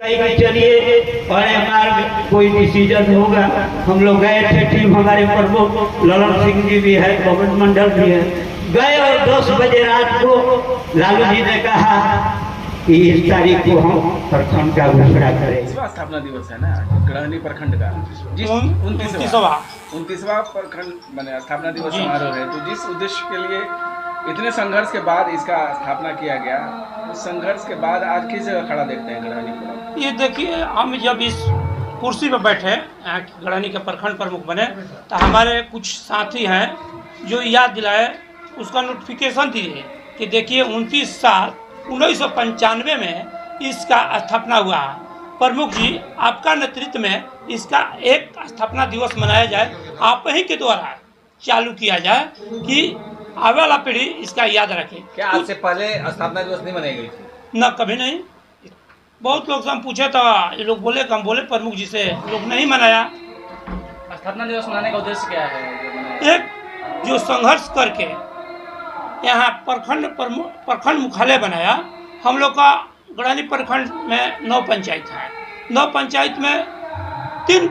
चलिए बड़े मार्ग कोई डिसीजन होगा। हम लोग गए थे, टीम हमारे प्रमुख ललन सिंह जी भी है, पवन मंडल भी है, गए और 10 बजे रात को लालू जी ने कहा कि इस तारीख को हम प्रखंड का घोषणा करें। स्थापना दिवस है ना गढ़हनी प्रखंड का, जिस 29वां प्रखंड मैंने स्थापना दिवस समारोह है, तो जिस उद्देश्य के लिए इतने संघर्ष के बाद इसका स्थापना किया गया, उस संघर्ष के बाद आज किस जगह खड़ा देखते हैं गढ़हनी को? ये देखिए, हम जब इस कुर्सी पर बैठे गढ़हनी के प्रखंड प्रमुख बने तो हमारे कुछ साथी हैं जो याद दिलाए, उसका नोटिफिकेशन दिए कि देखिए 1995 में इसका स्थापना हुआ है। प्रमुख जी, आपका नेतृत्व में इसका एक स्थापना दिवस मनाया जाए, आप ही के द्वारा चालू किया जाए कि आने वाला पीढ़ी इसका याद रखे। क्या आज से पहले स्थापना दिवस नहीं मनाई गई थी? न, कभी नहीं। बहुत लोग से हम पूछे तो ये लोग बोले, हम बोले प्रमुख जी से, लोग नहीं मनाया। स्थापना दिवस मनाने का उद्देश्य क्या है? एक जो संघर्ष करके यहाँ प्रखंड मुख्यालय बनाया। हम लोग का गढ़हनी प्रखंड में 9 पंचायत है। 9 पंचायत में 3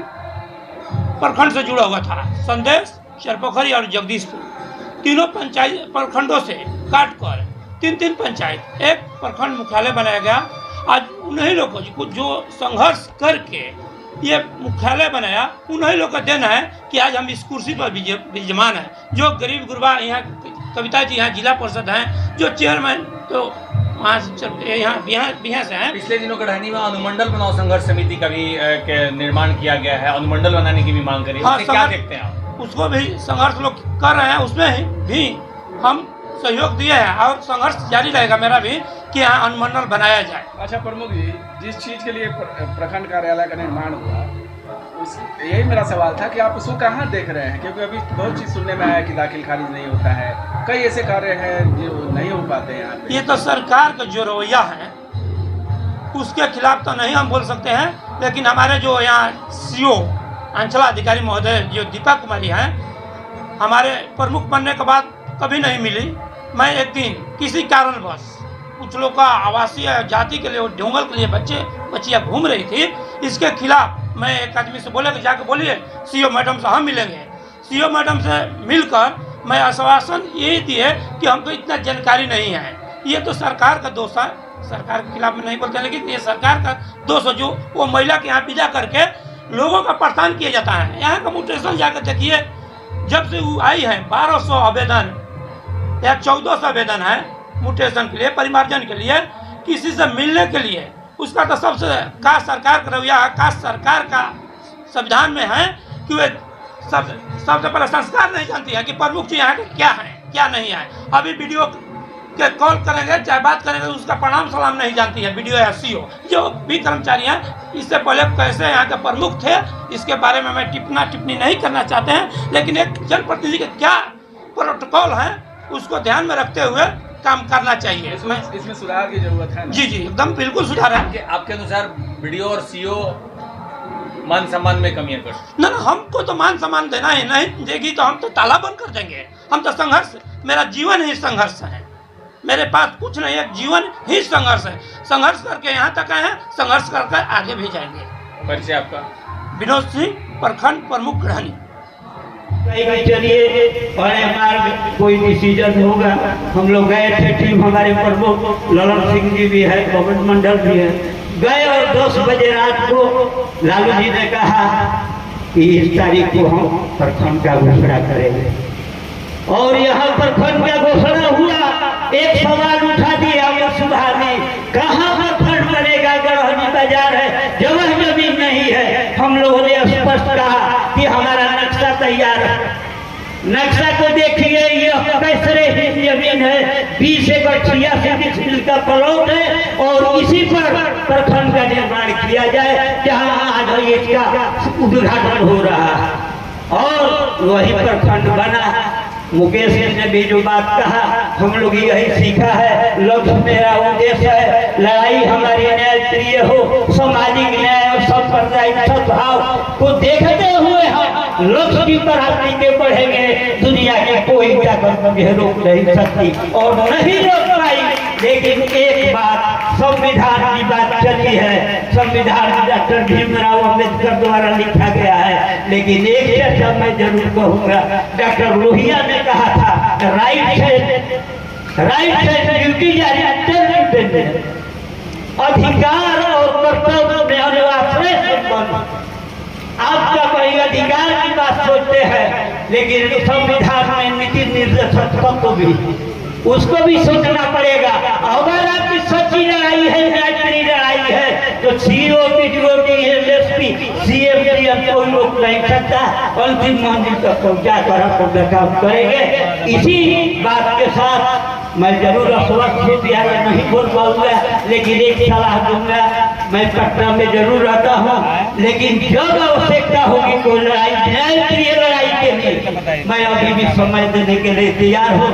प्रखंड से जुड़ा हुआ था, संदेश, चरपोखरी और जगदीशपुर। तीनों पंचायत प्रखंडों से काट कर 3 पंचायत एक प्रखंड मुख्यालय बनाया गया। आज उन्हीं लोगों को जो संघर्ष करके ये मुख्यालय बनाया, उन्हीं लोग का देना है कि आज हम इस कुर्सी पर विराजमान हैं। जो गरीब गुरबा यहाँ कविता जी यहाँ जिला परिषद हैं, जो चेयरमैन तो वहाँ यहाँ से हैं। पिछले दिनों गढ़हनी में अनुमंडल बनाओ संघर्ष समिति का भी निर्माण किया गया है, अनुमंडल बनाने की भी मांग करी। हाँ, क्या देखते हैं आप? उसको भी संघर्ष लोग कर रहे हैं, उसमें भी हम सहयोग दिए हैं और संघर्ष जारी रहेगा मेरा भी कि यहाँ अनुमंडल बनाया जाए। अच्छा प्रमुख जी, जिस चीज़ के लिए प्रखंड कार्यालय का निर्माण हुआ, यही मेरा सवाल था कि आप उसको कहाँ देख रहे हैं? क्योंकि अभी बहुत चीज़ सुनने में आया कि दाखिल खारिज नहीं होता है, कई ऐसे कार्य हैं जो नहीं हो पाते हैं यहाँ पे। ये तो सरकार का जो रवैया है उसके खिलाफ तो नहीं हम बोल सकते हैं, लेकिन हमारे जो यहाँ CO अंचलाधिकारी महोदय जो दीपा कुमारी हैं, हमारे प्रमुख बनने के बाद कभी नहीं मिली। मैं एक दिन किसी कारणवश कुछ लोग का आवासीय जाति के लिए, ढोंगल के लिए बच्चियाँ घूम रही थी, इसके खिलाफ मैं एक आदमी से बोले कि जाके बोलिए CO मैडम से हम मिलेंगे। CO मैडम से मिलकर मैं आश्वासन यही दिए कि हमको इतना जानकारी नहीं है। ये तो सरकार का दोष है, सरकार के खिलाफ में नहीं बोलते, लेकिन ये सरकार का दोष है जो वो महिला के यहाँ विदा करके लोगों का परेशान किया जाता है। यहाँ का म्यूटेशन जाकर देखिए, जब से वो आई है 1200 आवेदन या 1400 आवेदन है म्यूटेशन के लिए, परिमार्जन के लिए, किसी से मिलने के लिए। उसका तो सबसे का सरकार का रवैया है, का सरकार का संविधान में है कि वे सबसे पहले संस्कार नहीं जानती है कि प्रमुख जी यहाँ के क्या है क्या नहीं है। अभी वीडियो के कॉल करेंगे चाहे बात करेंगे, उसका प्रणाम सलाम नहीं जानती है वीडियो या CO जो भी कर्मचारी हैं। इससे पहले कैसे यहाँ के प्रमुख थे, इसके बारे में मैं टिप्पणी नहीं करना चाहते हैं, लेकिन एक जनप्रतिनिधि के क्या प्रोटोकॉल है उसको ध्यान में रखते हुए काम करना चाहिए। इसमें सुधार की जरूरत है। जी एकदम बिल्कुल सुधार है। आपके अनुसार वीडियो और CO मान सम्मान में कमियां कर? ना, हमको तो मान सम्मान देना ही नहीं देगी तो हम तो ताला बंद कर देंगे। हम तो संघर्ष, मेरा जीवन ही संघर्ष है, मेरे पास कुछ नहीं है, जीवन ही संघर्ष है। संघर्ष करके यहाँ तक आए हैं, संघर्ष करके आगे भी जाएंगे। परिचय आपका? विनोद सिंह, प्रखंड प्रमुख गढ़हनी। चलिए बड़े मार्ग कोई डिसीजन होगा। हम लोग गए थे, टीम हमारे प्रमुख ललन सिंह जी भी है, पवन मंडल भी है, गए और 10 बजे रात को लालू जी ने कहा कि इस तारीख को हम प्रखंड का घोषणा करेंगे। और यहाँ प्रखंड का घोषणा हुआ। एक सवाल उठा दिया वसुधा ने, कहाँ प्रखंड बनेगा? गढ़हनी बाजार है, जगह जमीन नहीं है। हम लोगों ने स्पष्ट कहा कि हमारा नक्शा तैयार है। नक्शा को देखिए, यह कैसरे ही जमीन है, 20 एकड़ 86 मिल का प्लॉट है और इसी पर प्रखंड का निर्माण किया जाए, जहाँ आज इसका उद्घाटन हो रहा है और वही प्रखंड बना है। मुकेश जी ने भी जो बात कहा, हम लोग यही सीखा है। लक्ष्य मेरा उद्देश्य है, लड़ाई हमारी न्यायप्रिय हो, सामाजिक न्याय और सांप्रदायिक सद्भाव को देखते हुए हम लक्ष्य की तरफ नीचे बढ़ेंगे। दुनिया की कोई ताकत मुझे रोक नहीं सकती और नहीं रोक पाई। लेकिन एक बात, संविधान की बात चली है, संविधान डॉक्टर भीमराव अम्बेडकर द्वारा लिखा गया है। लेकिन एक चर्चा मैं जरूर कहूँगा, डॉक्टर लोहिया ने कहा था राइट है ड्यूटी अधिकार और कर्तव्य में अनुवाश्रय संबंध। आपका कोई अधिकार की बात सोचते हैं, लेकिन संविधान में नीति निर्देशक तत्व भी, उसको भी सोचना पड़ेगा। अगर आपकी सच्ची लड़ाई है, न्यायप्रिय लड़ाई है, तो सीओ पीटीओ डीएसपी सीएम कोई रोक नहीं सकता। अंतिम मंजिल तक पहुंचा कर अपना काम करेंगे। इसी बात के साथ मैं जरूर अस्वस्थ विद्यालय नहीं बोल पाऊंगा, लेकिन एक सलाह दूंगा। मैं पटना में जरूर रहता हूँ, लेकिन जब आवश्यकता होगी कोई लड़ाई, न्यायप्रिय लड़ाई के लिए मैं अभी भी समय देने के लिए तैयार हूँ।